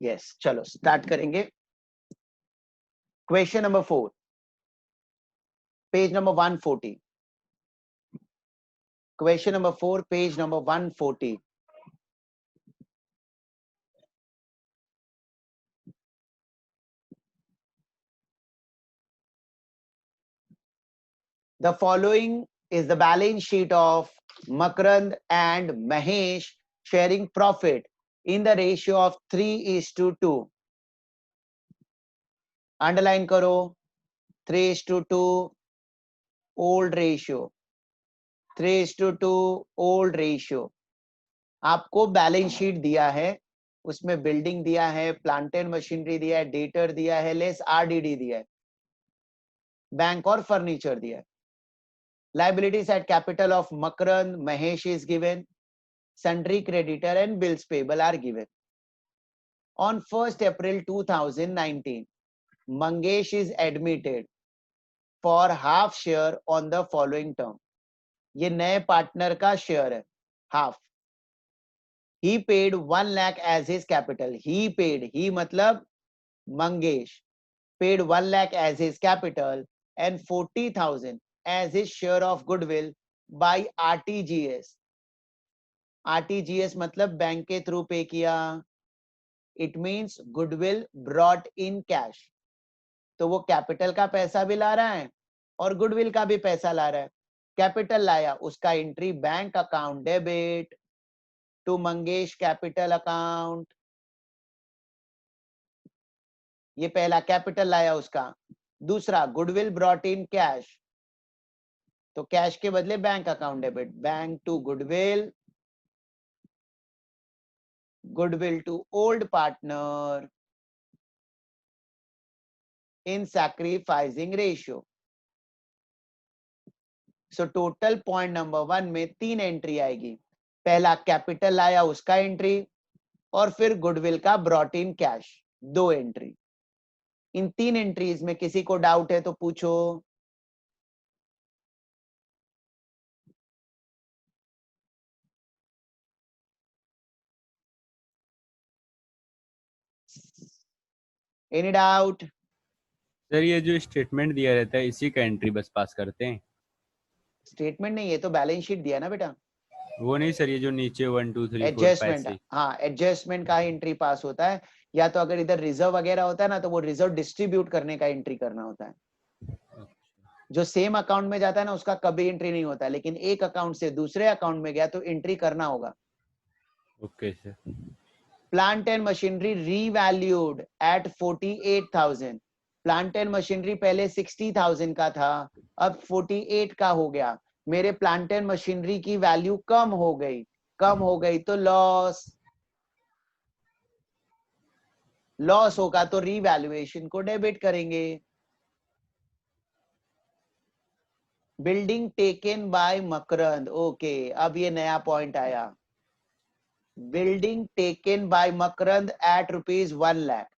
Yes, चलो start करेंगे। Question number 4, page number 140। Question number 4, page number 140। The following is the balance sheet of Makarand and Mahesh sharing profit in the ratio of 3:2. Underline करो, 3:2 old ratio, 3:2 old ratio। आपको balance sheet दिया है, उसमें building दिया है, plant and machinery दिया है, debtor दिया है, लेस आरडीडी दिया है, बैंक और फर्नीचर दिया है। Liabilities at capital of Makarand Mahesh is given. Sundry creditor and bills payable are given. On 1st April 2019, Mangesh is admitted for half share on the following term. ये नए partner का share है, half. He paid 1 lakh as his capital. He paid, he मतलब Mangesh paid 1 lakh as his capital and 40,000 as his share of goodwill by RTGS. RTGS मतलब bank के through पे किया। It means goodwill brought in cash. तो वो capital का पैसा भी ला रहा है और गुडविल का भी पैसा ला रहा है। कैपिटल लाया, उसका entry bank account debit to Mangesh capital account. ये पहला कैपिटल लाया उसका। दूसरा गुडविल ब्रॉट इन कैश, तो कैश के बदले bank account debit, bank to goodwill, goodwill to old partner in sacrificing ratio. So total point number 1 में 3 एंट्री आएगी। पहला कैपिटल आया उसका एंट्री और फिर गुडविल का brought in cash, 2 entry. In 3 entries में किसी को डाउट है तो पूछो। Any doubt? सर ये जो स्टेटमेंट दिया रहता है इसी का एंट्री बस पास करते हैं? स्टेटमेंट नहीं, ये तो बैलेंस शीट दिया ना बेटा। वो नहीं सर, ये जो नीचे 1 2 3 4 एडजस्टमेंट, पैसे। हाँ एडजस्टमेंट का एंट्री पास होता है, या तो अगर इधर रिजर्व वगैरह होता है ना तो वो रिजर्व डिस्ट्रीब्यूट करने का एंट्री करना होता है। जो सेम अकाउंट में जाता है ना उसका कभी एंट्री नहीं होता है, लेकिन एक अकाउंट से दूसरे अकाउंट में गया तो एंट्री करना होगा। Okay sir. Plant and machinery revalued at 48,000। Plant and machinery पहले 60,000 का था, अब 48 का हो गया। मेरे प्लांट एंड मशीनरी की वैल्यू कम हो गई, कम हो गई तो लॉस, लॉस होगा तो रीवैल्यूएशन को डेबिट करेंगे। Building taken by Makarand, okay अब ये नया पॉइंट आया। Building taken by Makarand at ₹1 lakh.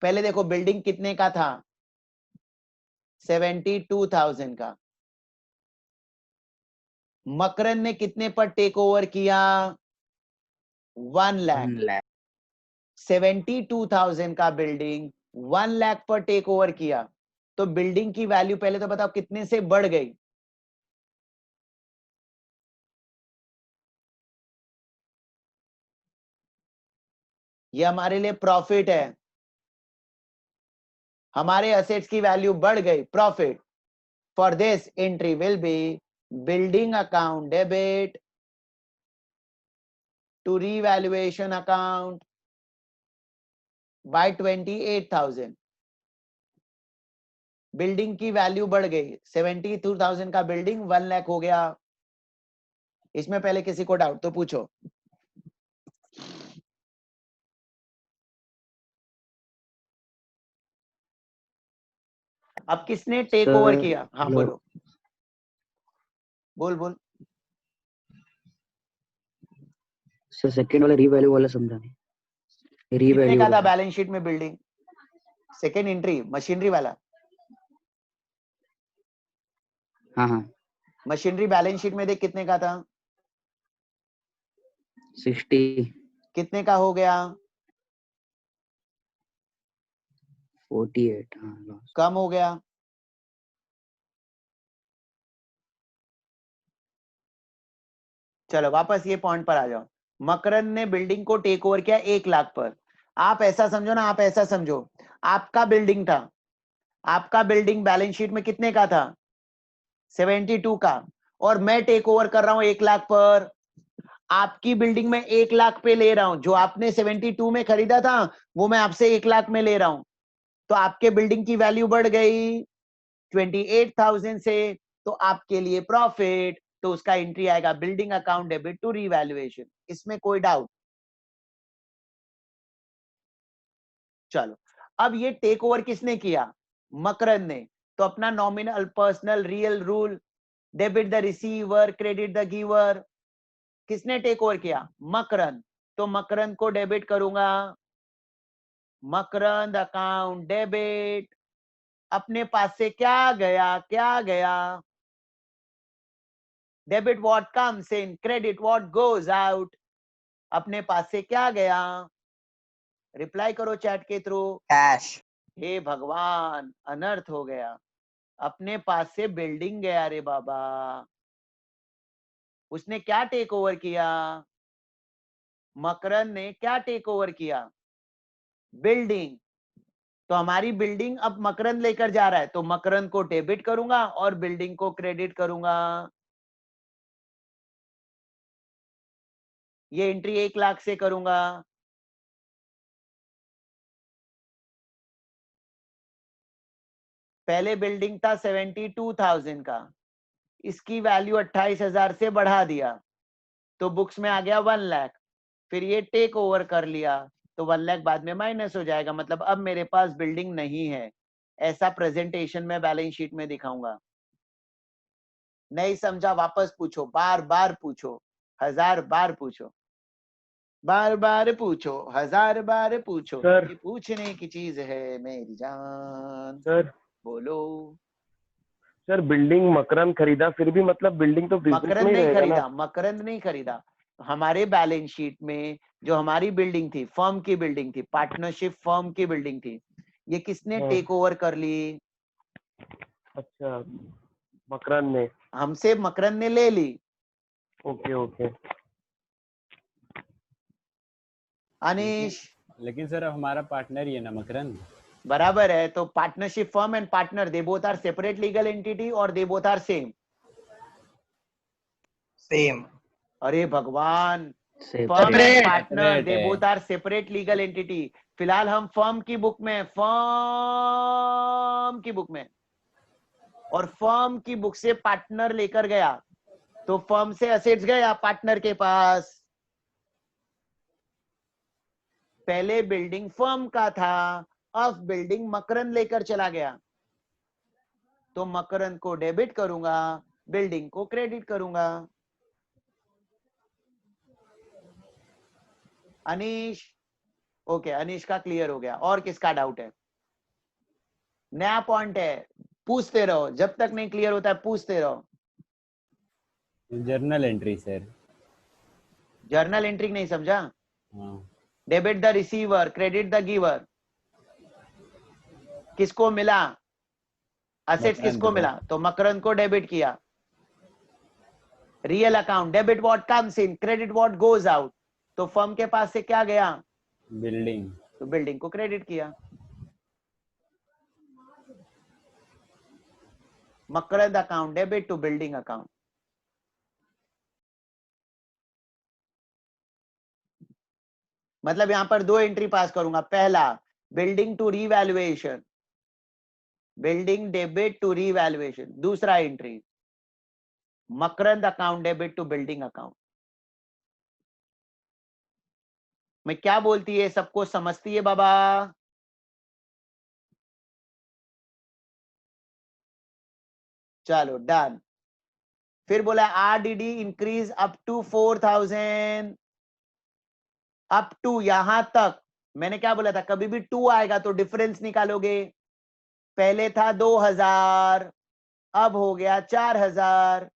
पहले देखो बिल्डिंग कितने का था, 72,000 का। मकरंद ने कितने पर टेक ओवर किया, 1 लाख। 72,000 का बिल्डिंग 1 लाख पर टेक ओवर किया, तो बिल्डिंग की वैल्यू पहले तो बताओ कितने से बढ़ गई। ये हमारे लिए प्रॉफिट है, हमारे असेट्स की वैल्यू बढ़ गई, profit. For this entry will be building account debit to revaluation account by 28,000। Building की वैल्यू बढ़ गई, 72,000 का बिल्डिंग 1 लाख हो गया। इसमें पहले किसी को डाउट तो पूछो। अब किसने टेक ओवर किया, हाँ बोलो, बोल बोल। सर सेकंड वाला रीवैल्यू वाला समझा नहीं। कितने रीवैल्यू का था बैलेंस शीट में बिल्डिंग, सेकेंड एंट्री मशीनरी वाला। हाँ हाँ मशीनरी बैलेंस शीट में देख कितने का था, 60। कितने का हो गया, 48 हाँ लॉस। कम हो गया। चलो वापस ये पॉइंट पर आ जाओ। मकरंद ने बिल्डिंग को टेक ओवर किया 1 लाख पर। आप ऐसा समझो ना, आप ऐसा समझो, आपका बिल्डिंग था, आपका बिल्डिंग बैलेंस शीट में कितने का था? 72 का, और मैं टेक ओवर कर रहा हूं 1 लाख पर। आपकी बिल्डिंग में 1 लाख पे ले रहा हूं, जो आपने 72 में खरीदा था वो मैं आपसे 1 लाख में ले रहा हूं, तो आपके बिल्डिंग की वैल्यू बढ़ गई 28,000 से, तो आपके लिए प्रॉफिट, तो उसका एंट्री आएगा building account debit to revaluation. इसमें कोई डाउट? चलो, अब ये टेक ओवर किसने किया? मकरंद ने। तो अपना nominal personal real rule, debit the receiver credit the giver, किसने टेक ओवर किया? मकरंद। तो मकरंद को डेबिट करूंगा, मकरंद अकाउंट डेबिट, अपने पास से क्या गया, क्या गया? Debit what comes in, credit what goes out. अपने पास से क्या गया? रिप्लाई करो चैट के थ्रू। कैश। हे भगवान, अनर्थ हो गया। अपने पास से बिल्डिंग गया रे बाबा। उसने क्या टेक ओवर किया? मकरंद ने क्या टेक ओवर किया? बिल्डिंग। तो हमारी बिल्डिंग अब मकरंद लेकर जा रहा है, तो मकरंद को डेबिट करूंगा और बिल्डिंग को क्रेडिट करूंगा। ये एंट्री 1 लाख से करूंगा। पहले बिल्डिंग था 72,000 का, इसकी वैल्यू 28,000 से बढ़ा दिया, तो बुक्स में आ गया 1 लाख। फिर ये टेक ओवर कर लिया, तो 1 लाख बाद में माइनस हो जाएगा, मतलब अब मेरे पास बिल्डिंग नहीं है। ऐसा प्रेजेंटेशन में बैलेंस शीट में दिखाऊंगा। नहीं समझा वापस पूछो, बार बार पूछो, 1000 बार पूछो, बार बार पूछो, 1000 बार पूछो। सर। ये पूछने की चीज है मेरी जान। सर बोलो। सर बिल्डिंग मकरंद खरीदा, फिर भी मतलब बिल्डिंग तो बिजनेस मकरंद में ही नहीं रहेगा ना। खरीदा, मकरंद नहीं खरीदा। हमारे बैलेंस शीट में जो हमारी बिल्डिंग थी, फर्म की बिल्डिंग थी, पार्टनरशिप फर्म की बिल्डिंग थी, ये किसने हाँ। टेक ओवर कर ली? अच्छा, मकरंद ने। हमसे मकरंद ने ले ली। Okay okay. अनीश लेकिन सर हमारा पार्टनर ही है ना मकरंद। बराबर है, तो partnership firm and partner, they both are separate legal entity और they both are same? Same. अरे भगवान, firm separate and Separate. Partner Separate they है। Both are separate legal entity. फिलहाल हम फर्म की बुक में, फर्म की बुक में, और फर्म की बुक से पार्टनर लेकर गया, तो फर्म से असेट्स गया पार्टनर के पास। पहले बिल्डिंग फर्म का था, अब बिल्डिंग मकरंद लेकर चला गया, तो मकरंद को डेबिट करूंगा, बिल्डिंग को क्रेडिट करूंगा। अनीश, ओके, अनीश का क्लियर हो गया। और किसका डाउट है? नया पॉइंट है, पूछते रहो, जब तक नहीं क्लियर होता है पूछते रहो। Journal entry sir. Journal entry नहीं समझा? हाँ। Debit the receiver credit the giver, किसको मिला? असेट्स मकरंद किसको को। मिला? तो मकरंद को डेबिट किया। Real account, debit what comes in credit what goes out, तो फर्म के पास से क्या गया? बिल्डिंग। तो बिल्डिंग को क्रेडिट किया। Makarand account debit to building account. मतलब यहां पर 2 एंट्री पास करूंगा। पहला, building to revaluation, building debit to revaluation. दूसरा entry, Makarand account debit to building account. मैं क्या बोलती है, सबको समझती है बाबा? चलो डन। फिर बोला RDD increase up to 4,000, up to, यहां तक। मैंने क्या बोला था, कभी भी 2 आएगा तो डिफरेंस निकालोगे। पहले था 2,000, अब हो गया 4,000।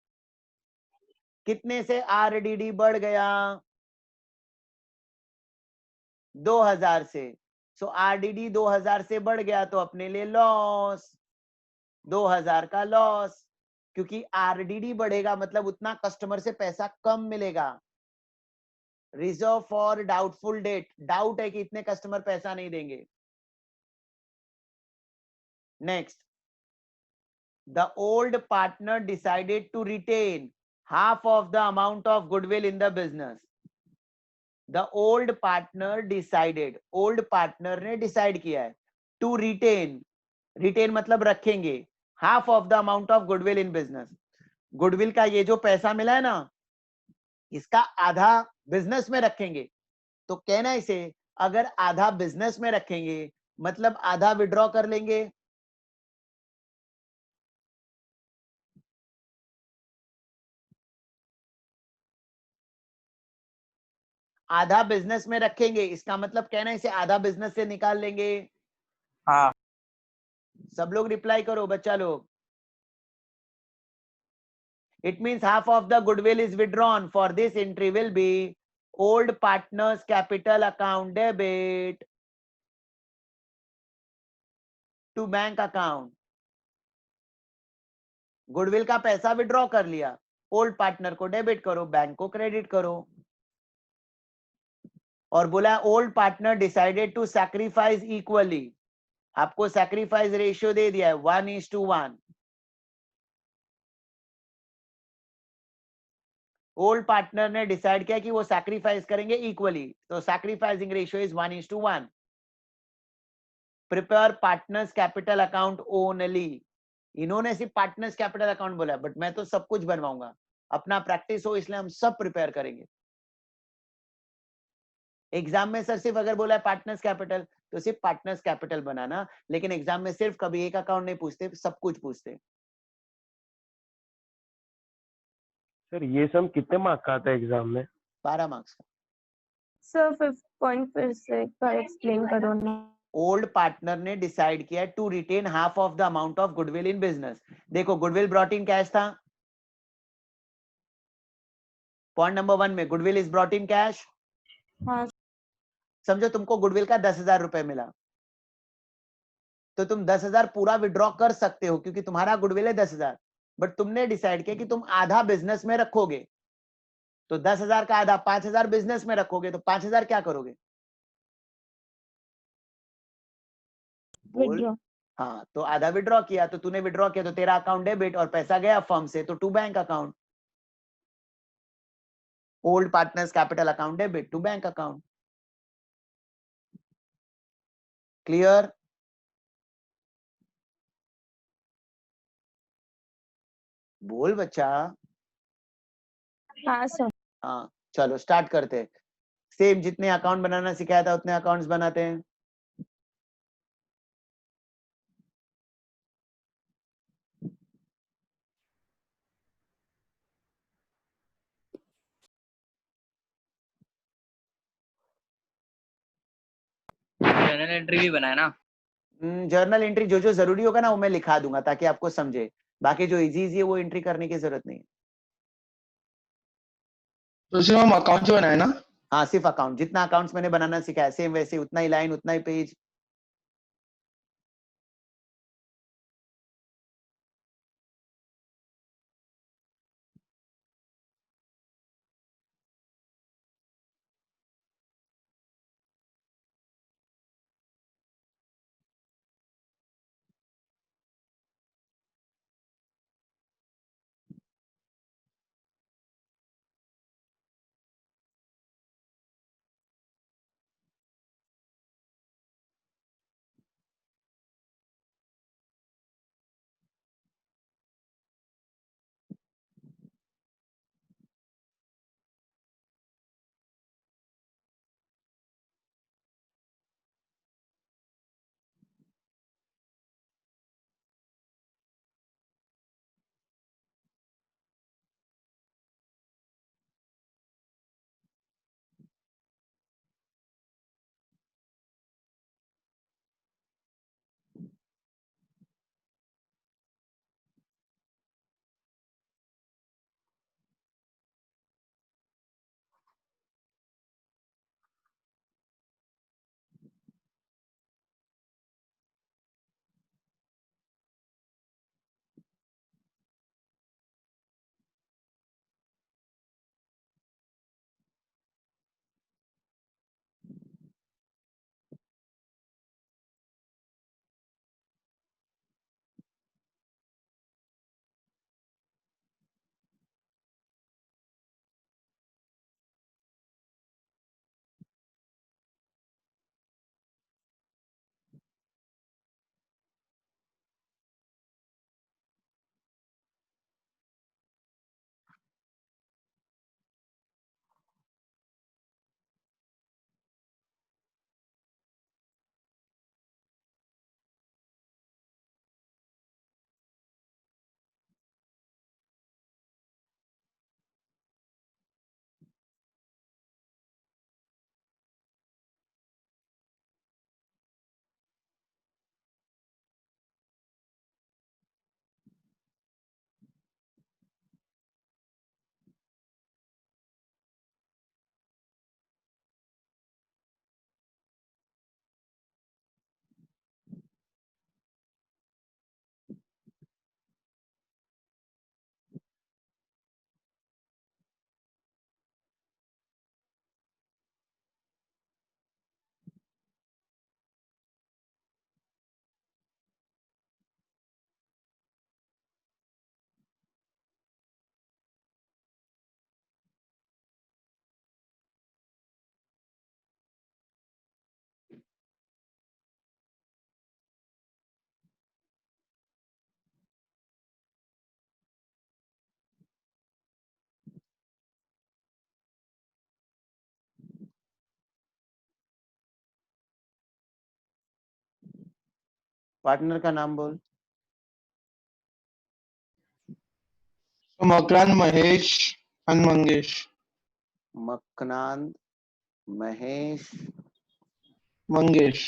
कितने से आरडीडी बढ़ गया? 2,000 से। सो आरडीडी 2000 से बढ़ गया तो अपने लिए लॉस, 2000 का लॉस, क्योंकि आरडीडी बढ़ेगा मतलब उतना कस्टमर से पैसा कम मिलेगा। Reserve for doubtful debt, doubt है कि इतने कस्टमर पैसा नहीं देंगे। Next, the old partner decided to retain half of the amount of goodwill in the business. The old partner decided, old partner ने decide किया है to retain, retain मतलब रखेंगे, half of the amount of goodwill in business. goodwill का ये जो पैसा मिला है ना, इसका आधा बिजनेस में रखेंगे। तो कहना इसे, अगर आधा बिजनेस में रखेंगे मतलब आधा विड्रॉ कर लेंगे, आधा बिजनेस में रखेंगे, इसका मतलब कहना है इसे आधा बिजनेस से निकाल लेंगे। हाँ। सब लोग रिप्लाई करो बच्चा लोग। It means half of the goodwill is withdrawn. For this entry will be old partners capital account debit to bank account. Goodwill का पैसा विड्रॉ कर लिया, ओल्ड पार्टनर को डेबिट करो, बैंक को क्रेडिट करो। और बोला old partner decided to sacrifice equally, आपको सैक्रिफाइस रेशियो दे दिया है 1:1। ओल्ड पार्टनर ने डिसाइड किया कि वो सैक्रिफाइस करेंगे इक्वली, तो sacrificing ratio is 1:1। Prepare partners capital account only, इन्होंने सिर्फ पार्टनर्स कैपिटल अकाउंट बोला, बट मैं तो सब कुछ बनवाऊंगा, अपना प्रैक्टिस हो इसलिए हम सब प्रिपेयर करेंगे। एग्जाम में सर सिर्फ अगर बोला है पार्टनर्स कैपिटल तो सिर्फ पार्टनर्स कैपिटल बनाना, लेकिन एग्जाम में सिर्फ कभी एक अकाउंट नहीं पूछते, सब कुछ पूछते। सर ये सम कितने मार्क का आता है एग्जाम में? 12 मार्क्स का। सर 5 पॉइंट फिर से एक बार एक्सप्लेन करो ना। ओल्ड पार्टनर ने डिसाइड किया to retain half of the amount of goodwill in business. देखो गुडविल ब्रॉट इन कैश था, पॉइंट नंबर 1 में goodwill is brought in cash. हाँ समझो तुमको गुडविल का 10,000 रुपए मिला, तो तुम 10,000 पूरा विड्रॉ कर सकते हो क्योंकि तुम्हारा गुडविल है 10,000, बट तुमने डिसाइड किया कि तुम आधा बिजनेस में रखोगे, तो 10,000 का आधा 5,000 बिजनेस में रखोगे, तो 5,000 क्या करोगे? बोल। विड्रॉ। हाँ, तो आधा विड्रॉ किया, तो तूने विड्रॉ किया तो तेरा अकाउंट डेबिट और पैसा गया फर्म से तो to bank account, old partners capital account debit to bank account. Clear? बोल बच्चा। हाँ सर। हाँ चलो स्टार्ट करते हैं। सेम जितने अकाउंट बनाना सिखाया था उतने अकाउंट्स बनाते हैं। जर्नल एंट्री भी बनाया ना? जर्नल एंट्री जो जो जरूरी होगा ना वो मैं लिखा दूंगा ताकि आपको समझे, बाकी जो इजी इजी है वो एंट्री करने की जरूरत नहीं है। तो सिर्फ हम अकाउंट बनाए ना? हाँ सिर्फ अकाउंट, जितना अकाउंट्स मैंने बनाना सिखाया सेम वैसे उतना ही लाइन उतना ही पेज। पार्टनर का नाम बोल। Makarand Mahesh and Mangesh Makarand Mahesh Mangesh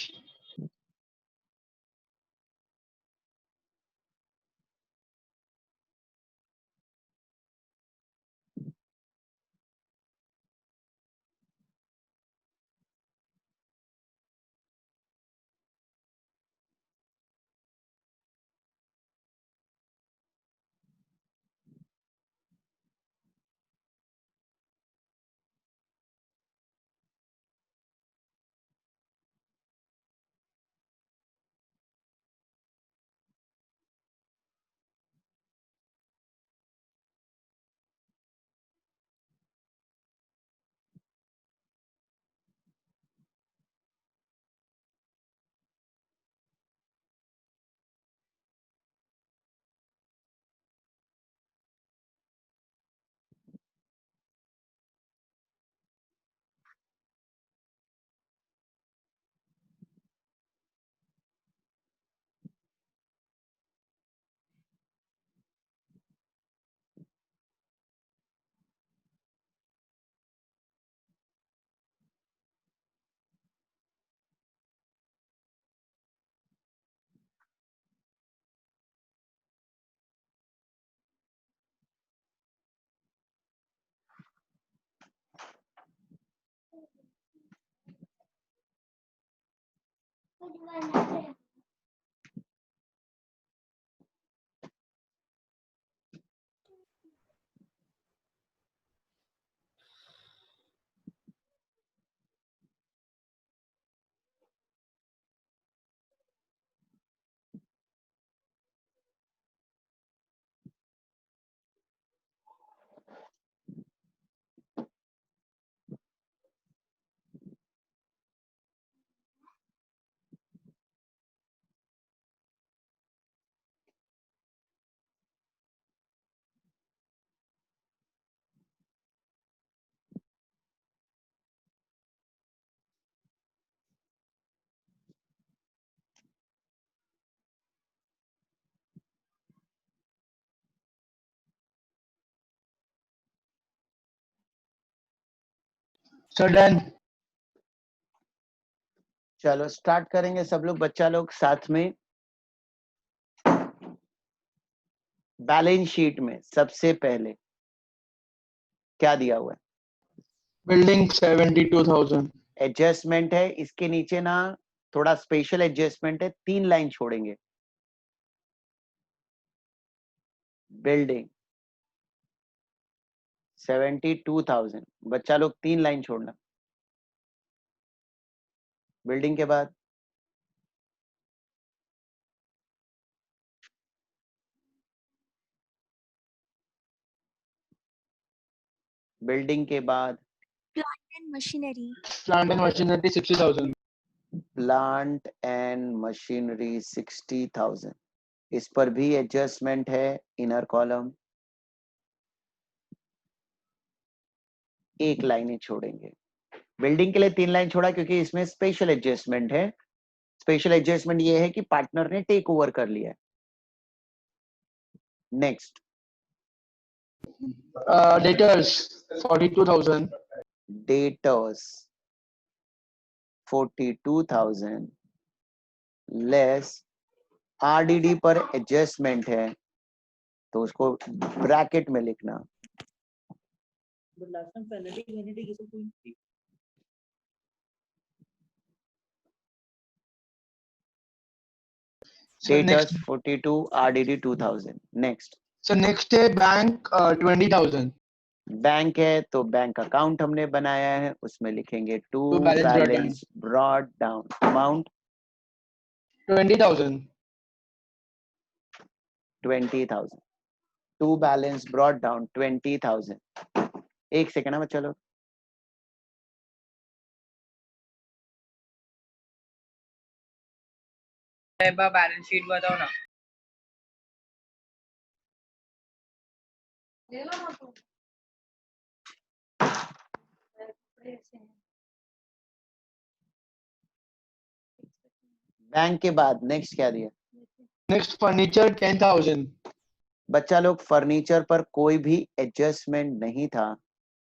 sir done चलो स्टार्ट करेंगे सब लोग, बच्चा लोग साथ में। बैलेंस शीट में सबसे पहले क्या दिया हुआ है? बिल्डिंग 72,000 एडजस्टमेंट है, इसके नीचे ना थोड़ा स्पेशल एडजस्टमेंट है, 3 लाइन छोड़ेंगे। बिल्डिंग 72,000, बच्चा लोग 3 लाइन छोड़ना। बिल्डिंग के बाद बिल्डिंग के बाद Plant and machinery. Plant and machinery 60,000 plant and machinery 60,000, इस पर भी एडजस्टमेंट है, इनर कॉलम। एक लाइन ही छोड़ेंगे। बिल्डिंग के लिए 3 लाइन छोड़ा क्योंकि इसमें स्पेशल एडजस्टमेंट है। स्पेशल एडजस्टमेंट ये है कि पार्टनर ने टेक ओवर कर लिया है। Next debtors 42,000 debtors 42,000 less RDD पर एडजस्टमेंट है तो उसको ब्रैकेट में लिखना। Debtors 42 RDD 2000। Next sir next है बैंक 20,000 बैंक है तो बैंक अकाउंट हमने बनाया है, उसमें लिखेंगे to To balance brought down. Balance brought down amount 20,000 20,000। To balance brought down 20,000। एक सेकेंड में चलो, बैलेंस शीट बताओ ना। बैंक के बाद नेक्स्ट क्या दिया? Next furniture 10,000. बच्चा लोग फर्नीचर पर कोई भी एडजस्टमेंट नहीं था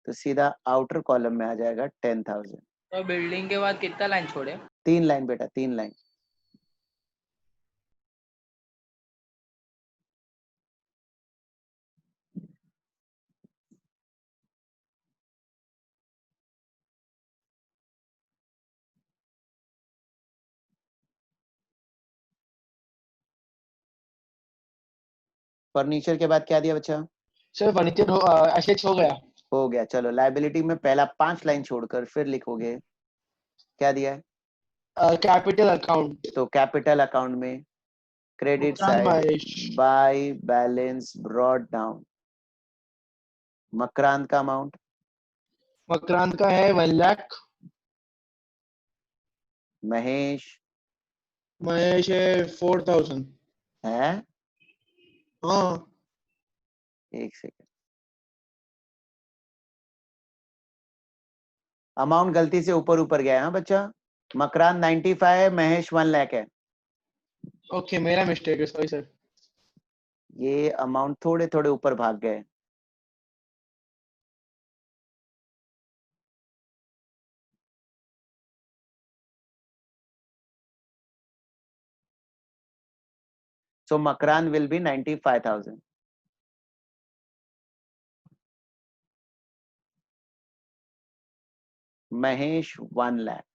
तो सीधा आउटर कॉलम में आ जाएगा 10,000. तो बिल्डिंग के बाद कितना लाइन छोड़े? 3 लाइन बेटा, 3 लाइन. फर्नीचर के बाद क्या दिया बच्चा? सर फर्नीचर एसेट्स हो गया. हो गया. चलो लाइबिलिटी में पहला 5 लाइन छोड़कर फिर लिखोगे क्या दिया है? Capital account. तो कैपिटल अकाउंट में credit side Mahesh. By balance brought down. Makarand का अमाउंट मकरांत का है 1 लाख. महेश महेश है 4,000. है. हाँ. एक सेकंड. अमाउंट गलती से ऊपर ऊपर गया है हाँ बच्चा. मकरान 95 है, महेश 1 लाख है. ओके मेरा मिस्टेक है, सॉरी सर. ये अमाउंट थोड़े थोड़े ऊपर भाग गए. So Makran will be 95,000. Mahesh 1 lakh.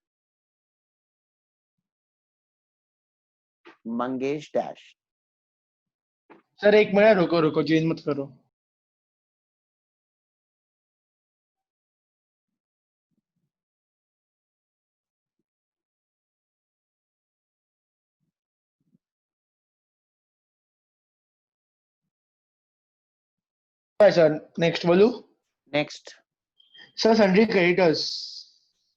Mangesh dash. Sir एक मिनट रुको रुको, चेंज मत करो. सर नेक्स्ट बोलू. Next, sir sundry creditors.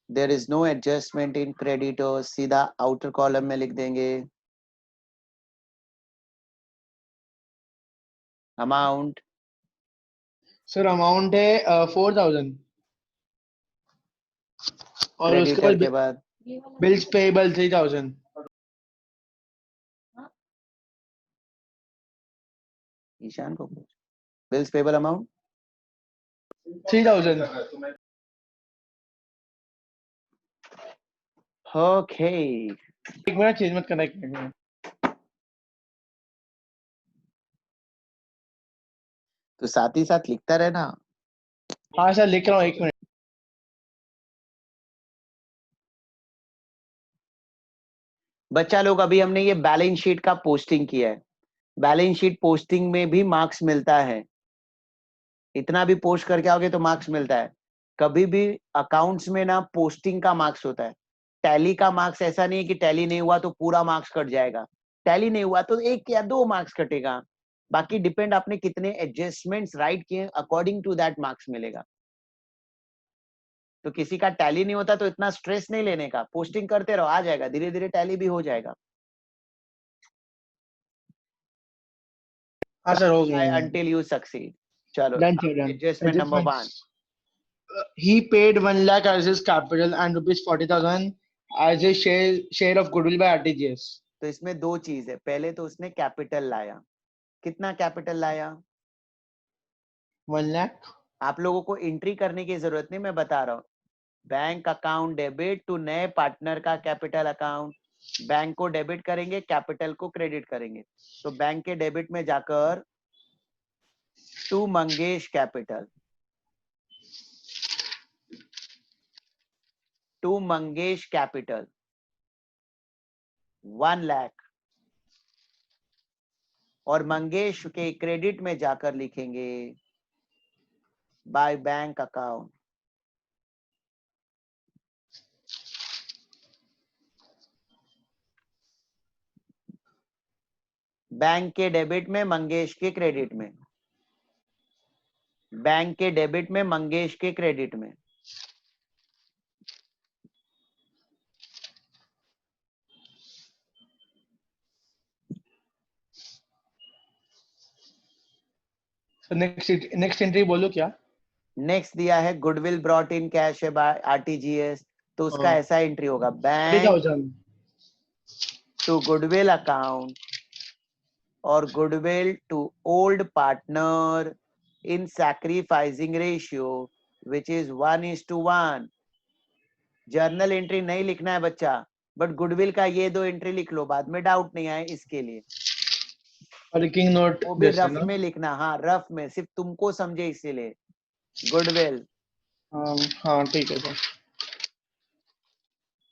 there is no adjustment in creditors. सीधा outer column में लिख देंगे. Amount सर अमाउंट है 4,000. और उसके creditor के बाद बाद बिल्स पेएबल 3,000. ईशान को पूछ. Bills payable amount 3,000. okay. एक मिनट चेंज मत करना, एक मिनट. तो साथ ही साथ लिखता रहना. हाँ सर लिख रहा हूँ, एक मिनट. बच्चा लोग अभी हमने ये बैलेंस शीट का पोस्टिंग किया है. बैलेंस शीट पोस्टिंग में भी मार्क्स मिलता है. इतना भी पोस्ट करके आओगे तो मार्क्स मिलता है. कभी भी अकाउंट्स में ना पोस्टिंग का मार्क्स होता है. टैली का मार्क्स ऐसा नहीं है कि टैली नहीं हुआ तो पूरा मार्क्स कट जाएगा. टैली नहीं हुआ तो 1 या 2 मार्क्स कटेगा. बाकी डिपेंड आपने कितने एडजस्टमेंट्स राइट किए, अकॉर्डिंग टू दैट मार्क्स मिलेगा. तो किसी का टैली नहीं होता तो इतना स्ट्रेस नहीं लेने का. पोस्टिंग करते रहो, आ जाएगा. धीरे धीरे टैली भी हो जाएगा. हाँ सर हो गया. Until you succeed. चलो Done sir, done. Adjustment number 1. He paid 1 lakh as his capital and rupees 40,000 as his share of goodwill by RTGS. तो इसमें 2 चीज है. पहले तो उसने कैपिटल लाया. कितना कैपिटल लाया? 1 lakh. आप लोगों को एंट्री करने की जरूरत नहीं, मैं बता रहा हूँ. बैंक अकाउंट डेबिट टू नए पार्टनर का कैपिटल अकाउंट. बैंक को डेबिट करेंगे, कैपिटल को क्रेडिट करेंगे. तो बैंक के डेबिट में जाकर to Mangesh capital. To Mangesh capital 1 lakh. और मंगेश के क्रेडिट में जाकर लिखेंगे बाय बैंक अकाउंट. बैंक के डेबिट में मंगेश के क्रेडिट में. बैंक के डेबिट में मंगेश के क्रेडिट में. So next entry बोलो क्या. नेक्स्ट दिया है गुडविल ब्रॉट इन कैश है बाय आरटीजीएस. तो उसका ऐसा एंट्री होगा bank 3,000. To goodwill account or goodwill to old partner in sacrificing ratio which is 1:1. Journal entry नहीं लिखना है बच्चा, बट गुडविल का ये 2 एंट्री लिख लो, बाद में डाउट नहीं आए इसके लिए। वर्किंग नोट वो भी रफ में लिखना, हाँ रफ में, सिर्फ तुमको समझे इसीलिए। गुडविल हाँ ठीक है sir.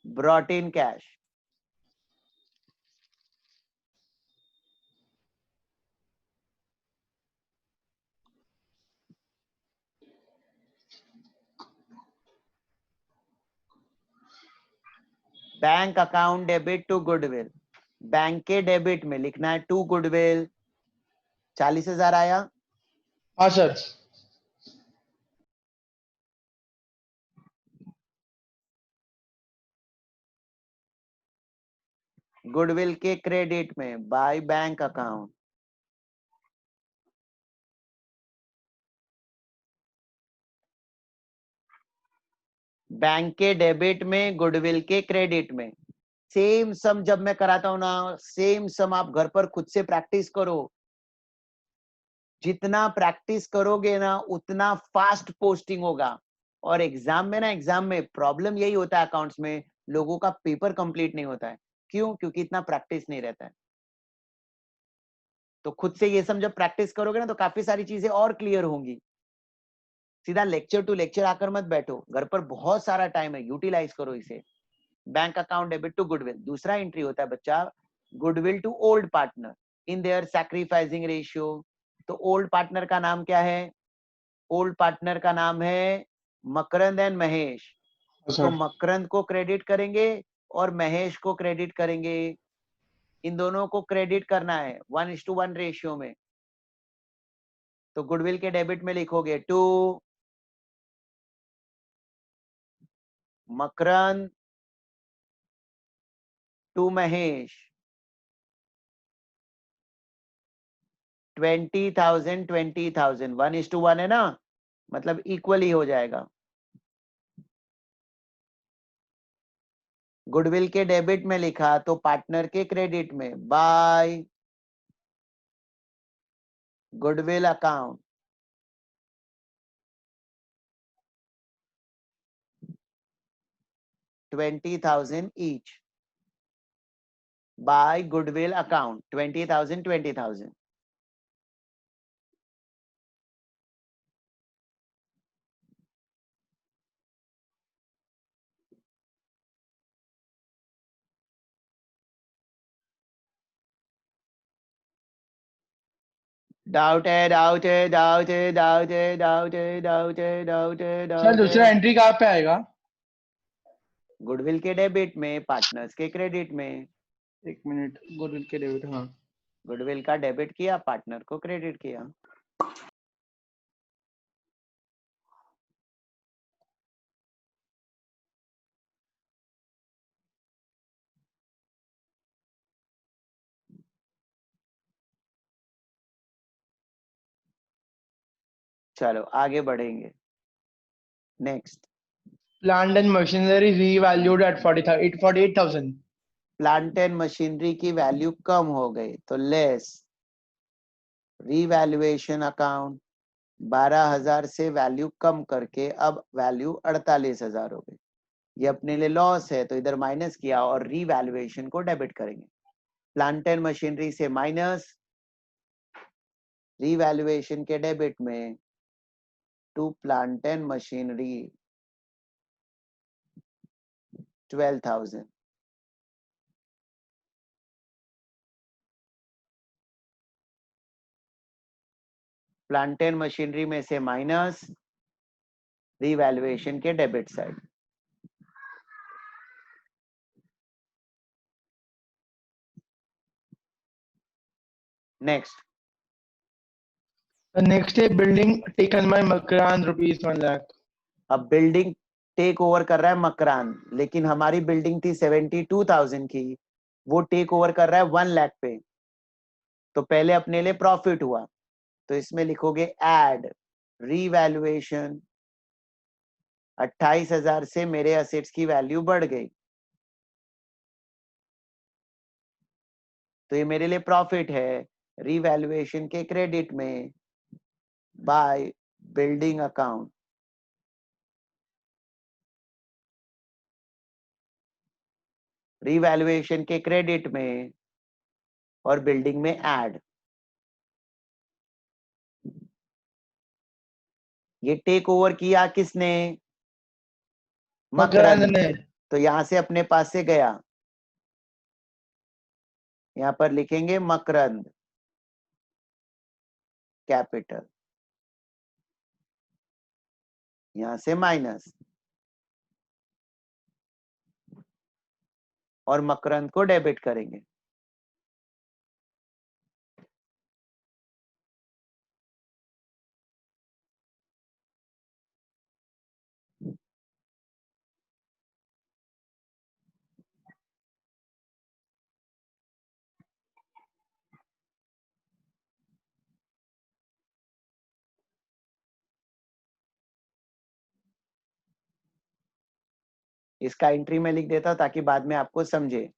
Brought in cash, bank account debit to goodwill, bank के डेबिट में लिखना है टू गुडविल। 40,000 आया। हाँ सर। गुडविल के क्रेडिट में बाय बैंक अकाउंट, बैंक के डेबिट में गुडविल के क्रेडिट में। सेम सम जब मैं कराता हूं ना, सेम सम आप घर पर खुद से प्रैक्टिस करो। जितना प्रैक्टिस करोगे ना उतना फास्ट पोस्टिंग होगा। और एग्जाम में ना, एग्जाम में प्रॉब्लम यही होता है अकाउंट्स में, लोगों का पेपर कंप्लीट नहीं होता है। क्यों? क्योंकि इतना प्रैक्टिस नहीं रहता है। तो खुद से ये सम जब प्रैक्टिस करोगे ना तो काफी सारी चीजें और क्लियर होंगी। सीधा लेक्चर टू लेक्चर आकर मत बैठो, घर पर बहुत सारा टाइम है, यूटिलाइज करो इसे। Bank account debit to goodwill. दूसरा एंट्री होता है बच्चा goodwill to old partner in their sacrificing ratio. तो ओल्ड पार्टनर का नाम क्या है? ओल्ड पार्टनर का नाम है मकरंद एंड महेश। तो मकरंद को क्रेडिट करेंगे और महेश को क्रेडिट करेंगे। इन दोनों को क्रेडिट करना है 1:1 रेशियो में। तो गुडविल के डेबिट में लिखोगे टू मकरंद टू महेश 20,000 20,000 1:1 है ना, मतलब इक्वली हो जाएगा। गुडविल के डेबिट में लिखा तो पार्टनर के क्रेडिट में by goodwill account 20,000 each by goodwill account 20,000 20,000। Doubt है, डाउट है, डाउट है, डाउट है, डाउट है, डाउट है, डाउट है, सर डाउट दूसरा है। एंट्री कहाँ पे आएगा? गुडविल के डेबिट में, पार्टनर्स के क्रेडिट में। एक मिनट, गुडविल के डेबिट, हाँ गुडविल का डेबिट किया, पार्टनर को क्रेडिट किया। चलो आगे बढ़ेंगे। Next, plant and machinery revalued at 48,000। Plant and machinery की वैल्यू कम हो गई तो लेस रीवैल्यूएशन अकाउंट 12,000 से वैल्यू कम करके अब वैल्यू 48,000 हो गई। ये अपने लिए लॉस है तो इधर माइनस किया और रीवैल्यूएशन को डेबिट करेंगे। प्लांट एंड मशीनरी से माइनस रीवैल्यूएशन के डेबिट में to plant and machinery 12,000। Plant and machinery में से माइनस रीवैल्यूएशन के debit side. Next, The next day building taken by Makran rupees 1 lakh। अब बिल्डिंग टेक ओवर कर रहा है मकरान, लेकिन हमारी बिल्डिंग थी 72,000 की, वो टेक ओवर कर रहा है 1 लाख पे। तो पहले अपने लिए प्रॉफिट हुआ, तो इसमें लिखोगे एड रीवैल्यूएशन। 28,000 से मेरे असेट्स की वैल्यू बढ़ गई, तो ये मेरे लिए प्रॉफिट है। रीवैल्यूएशन के क्रेडिट में बाय बिल्डिंग अकाउंट, रीवैल्यूएशन के क्रेडिट में और बिल्डिंग में ऐड। ये टेक ओवर किया किसने? मकरंद मकरंद। ने। तो यहां से अपने पास से गया, यहां पर लिखेंगे मकरंद कैपिटल, यहां से माइनस, और मकरंद को डेबिट करेंगे। इसका एंट्री में लिख देता हूं ताकि बाद में आपको समझे।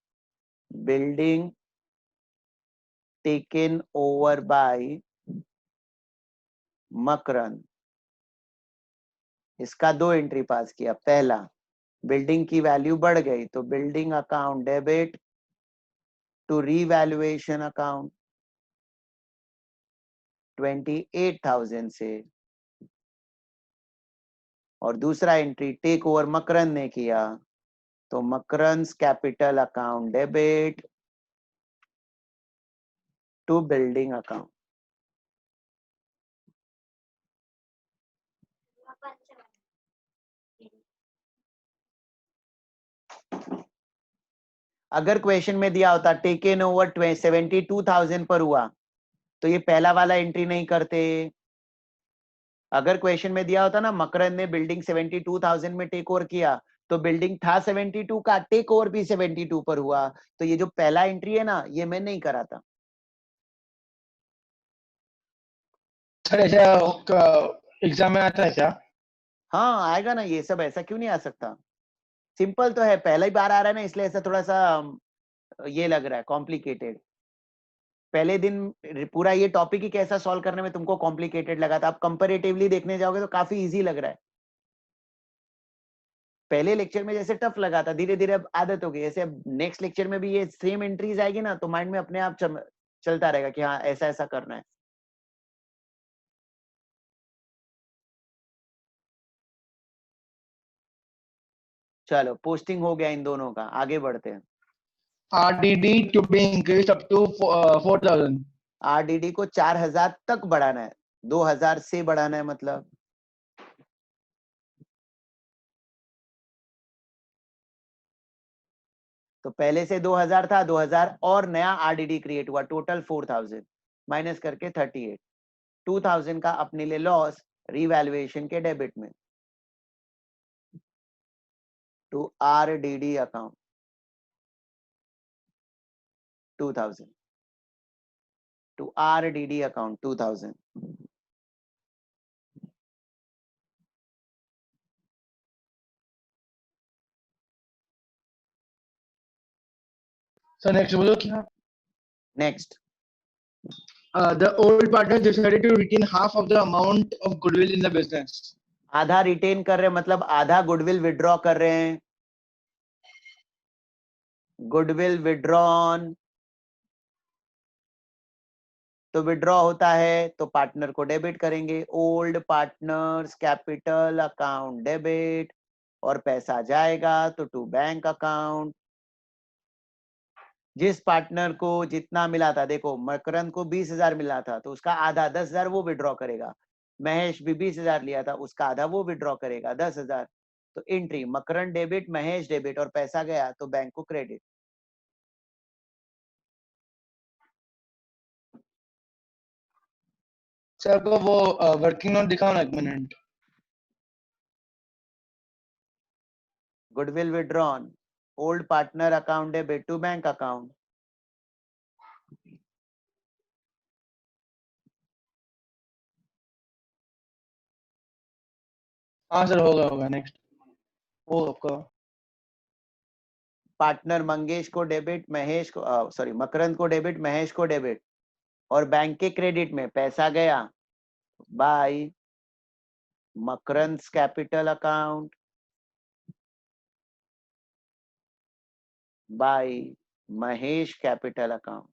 बिल्डिंग टेकन ओवर बाय मकरंद, इसका 2 एंट्री पास किया। पहला, बिल्डिंग की वैल्यू बढ़ गई तो building account debit to revaluation account 28,000 से, और दूसरा एंट्री टेक ओवर मकरंद ने किया तो Makarand capital account debit to building account. अगर क्वेश्चन में दिया होता टेकन ओवर 72,000 पर हुआ तो ये पहला वाला एंट्री नहीं करते। अगर क्वेश्चन में दिया होता ना मकरंद ने बिल्डिंग 72,000 में टेक ओवर किया तो बिल्डिंग था 72 का, टेक ओवर भी 72 पर हुआ, तो ये जो पहला एंट्री है ना ये मैं नहीं करा था। सर ऐसा एग्जाम में आता है क्या? हाँ आएगा ना, ये सब ऐसा क्यों नहीं आ सकता? सिंपल तो है, पहला ही बार आ रहा है ना इसलिए ऐसा थोड़ा सा ये लग रहा है कॉम्प्लिकेटेड। पहले दिन पूरा ये टॉपिक ही कैसा सॉल्व करने में तुमको कॉम्प्लिकेटेड लगा था, अब कंपैरेटिवली देखने जाओगे तो काफी इजी लग रहा है। पहले लेक्चर में जैसे टफ लगा था, धीरे धीरे अब आदत हो गई। ऐसे अब नेक्स्ट लेक्चर में भी ये सेम एंट्रीज आएगी ना तो माइंड में अपने आप चलता रहेगा कि हाँ ऐसा ऐसा करना है। चलो पोस्टिंग हो गया इन दोनों का, आगे बढ़ते हैं। RDD to be increased up to 4,000. RDD को 4,000 तक बढ़ाना है, 2,000 से बढ़ाना है मतलब। तो पहले से 2,000 था, 2,000 और नया आरडीडी क्रिएट हुआ, टोटल 4,000 माइनस करके 38। 2,000 का अपने लिए लॉस रीवैल्यूएशन के डेबिट में to RDD account 2,000 to RDD account 2,000। So next बोलो क्या? Next, The old partners decided to retain half of the amount of goodwill in the business. आधा रिटेन कर रहे हैं मतलब आधा गुडविल विड्रॉ कर रहे हैं। गुडविल विड्रॉन, तो विड्रॉ होता है तो पार्टनर को डेबिट करेंगे, old partners capital account debit, और पैसा जाएगा तो टू बैंक अकाउंट। जिस पार्टनर को जितना मिला था, देखो मकरंद को 20,000 मिला था तो उसका आधा 10,000 वो विड्रॉ करेगा। महेश भी 20,000 लिया था, उसका आधा वो विड्रॉ करेगा 10,000। तो एंट्री मकरंद डेबिट, महेश डेबिट, और पैसा गया तो बैंक को क्रेडिट। सर को वो वर्किंग नोट दिखाओ ना एक minute. Goodwill withdrawn, old partner account debit to bank account. हाँ सर होगा नेक्स्ट वो आपका पार्टनर मंगेश को डेबिट, महेश को सॉरी मकरंद को डेबिट, महेश को डेबिट। और बैंक के क्रेडिट में पैसा गया by Makarand capital account by Mahesh capital account.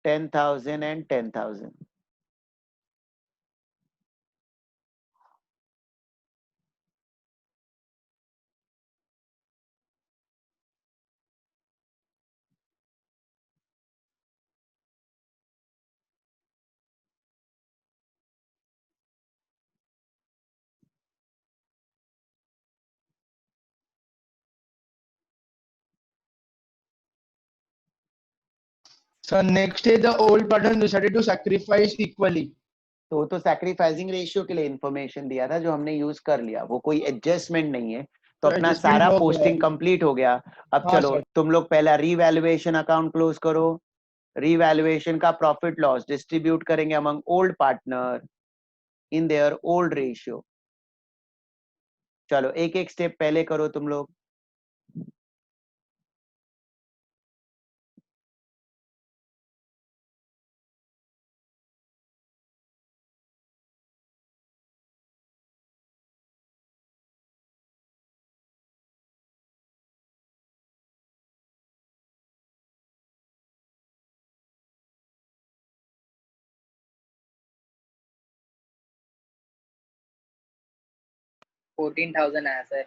$10,000 and $10,000। So next day the old partner decided to sacrifice equally. तो सैक्रिफाइसिंग रेशियो के लिए इंफॉर्मेशन दिया था जो हमने यूज कर लिया, वो कोई एडजस्टमेंट नहीं है। तो तो अपना adjustment सारा हो गया। पोस्टिंग कंप्लीट हो गया। अब हाँ, चलो सर। तुम लोग पहला रीवैल्यूएशन अकाउंट क्लोज करो। रीवैल्यूएशन का प्रॉफिट लॉस डिस्ट्रीब्यूट करेंगे among old partner in their old ratio. चलो एक एक स्टेप पहले करो तुम लोग। $14,000 आया सर।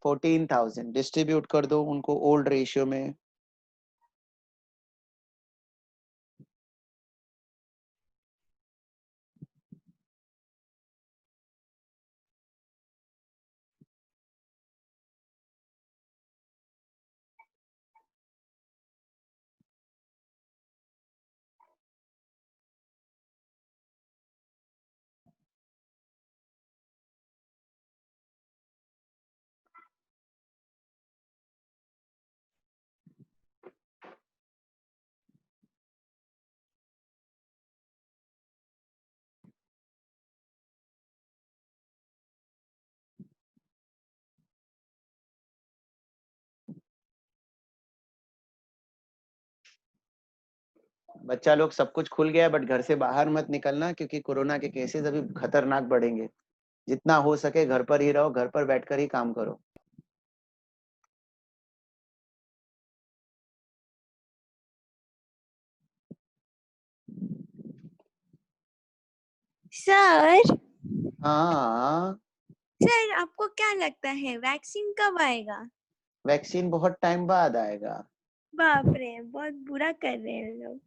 $14,000 डिस्ट्रीब्यूट कर दो उनको ओल्ड रेशियो में। बच्चा लोग सब कुछ खुल गया, बट घर से बाहर मत निकलना क्योंकि कोरोना के केसेस अभी खतरनाक बढ़ेंगे। जितना हो सके घर पर ही रहो, घर पर बैठकर ही काम करो। सर हाँ, सर आपको क्या लगता है वैक्सीन कब आएगा? वैक्सीन बहुत टाइम बाद आएगा। बाप रे, बहुत बुरा कर रहे हैं लोग।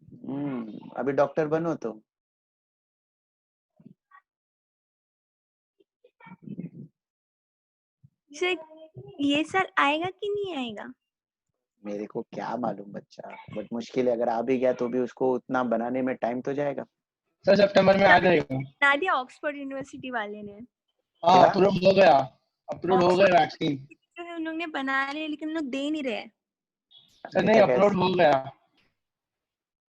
अभी डॉक्टर बनो तो। सर ये साल आएगा कि नहीं आएगा? मेरे को क्या मालूम बच्चा, बट मुश्किल है। अगर आ भी गया तो भी उसको उतना बनाने में टाइम तो जाएगा। सर सितंबर में आ जाएगा। बना दिया ऑक्सफोर्ड यूनिवर्सिटी वाले ने। हाँ, क्या? अप्रूव हो गया। अप्रूव हो गया वैक्सीन। जो है उन लोग ने बना रहे लेकिन उन लोग दे नहीं रहे। सर नहीं, बेटा अप्रूव हो गया।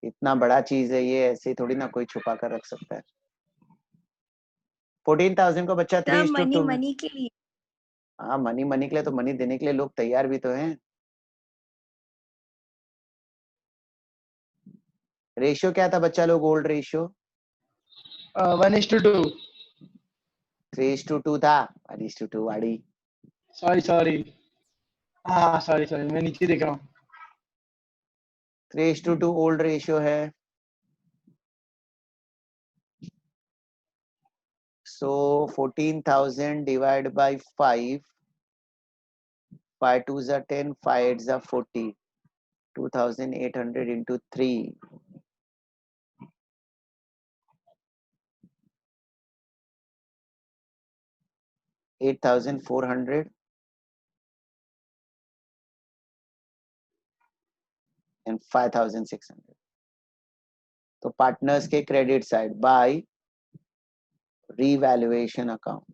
इतना बड़ा चीज है ये, ऐसे थोड़ी ना कोई छुपा कर रख सकता है। 14,000 को बच्चा सब 3:2 में। मनी के लिए। हाँ, मनी के लिए तो मनी देने के लिए लोग तैयार भी तो हैं। रेशियो क्या था बच्चा लोग? Old ratio 1:2। 3:2 था। 1:2 वाड़ी। सॉरी। हाँ, सॉरी मैं नीचे देख रहा हूँ। 3:2 ओल्ड रेशियो है। So 14,000 divided by 5. 5 2s are 10, 5 8s are 40. 2,800 into 3. 8,400 and 5,600. तो पार्टनर्स के credit side by revaluation account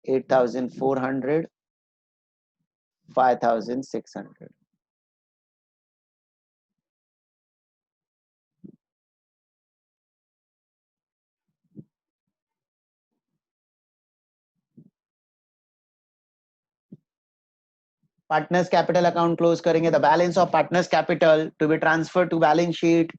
8,400 5,600। Partners capital account close करेंगे. The balance of partners capital to be transfer to balance sheet.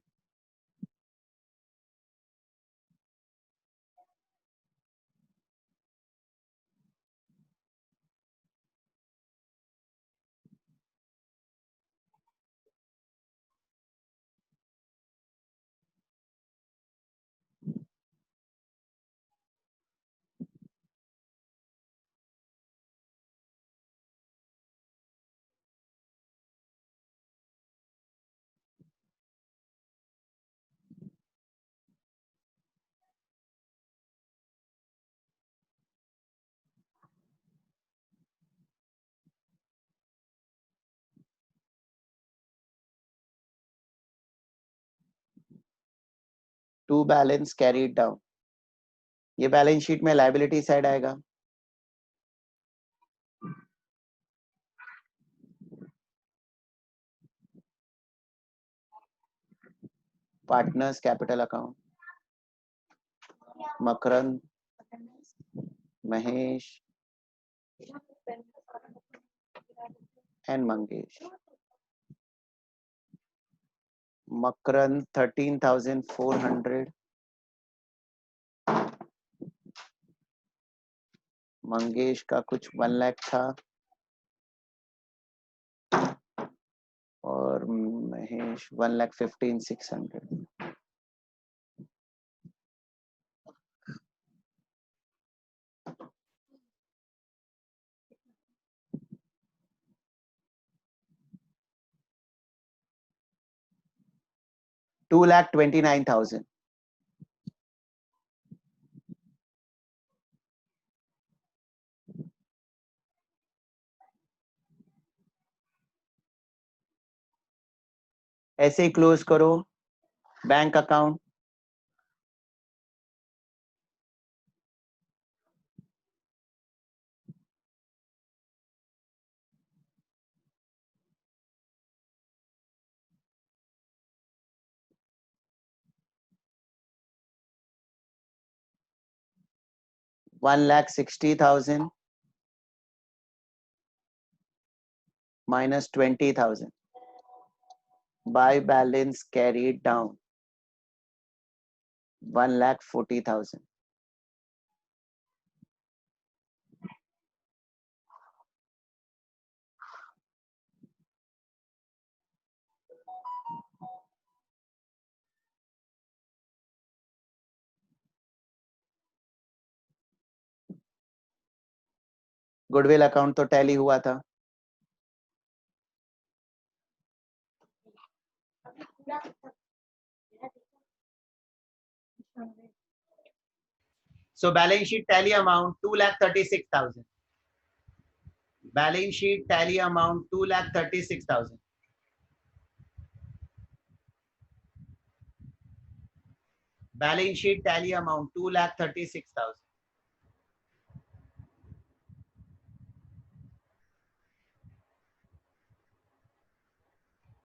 To balance carried down. ये balance sheet में liability side आएगा. Partners capital account. Makarand, Mahesh and Mangesh. Makarand 13,400. Mangesh का कुछ 1 लाख था और महेश 1,15,600. $2,29,000. ऐसे ही close करो bank account. $1,60,000 minus 20,000. Buy balance carried down 1,40,000. Goodwill account तो टैली हुआ था. So balance sheet tally amount 2,36,000. Balance sheet tally amount 2,36,000. Balance sheet tally amount 2,36,000.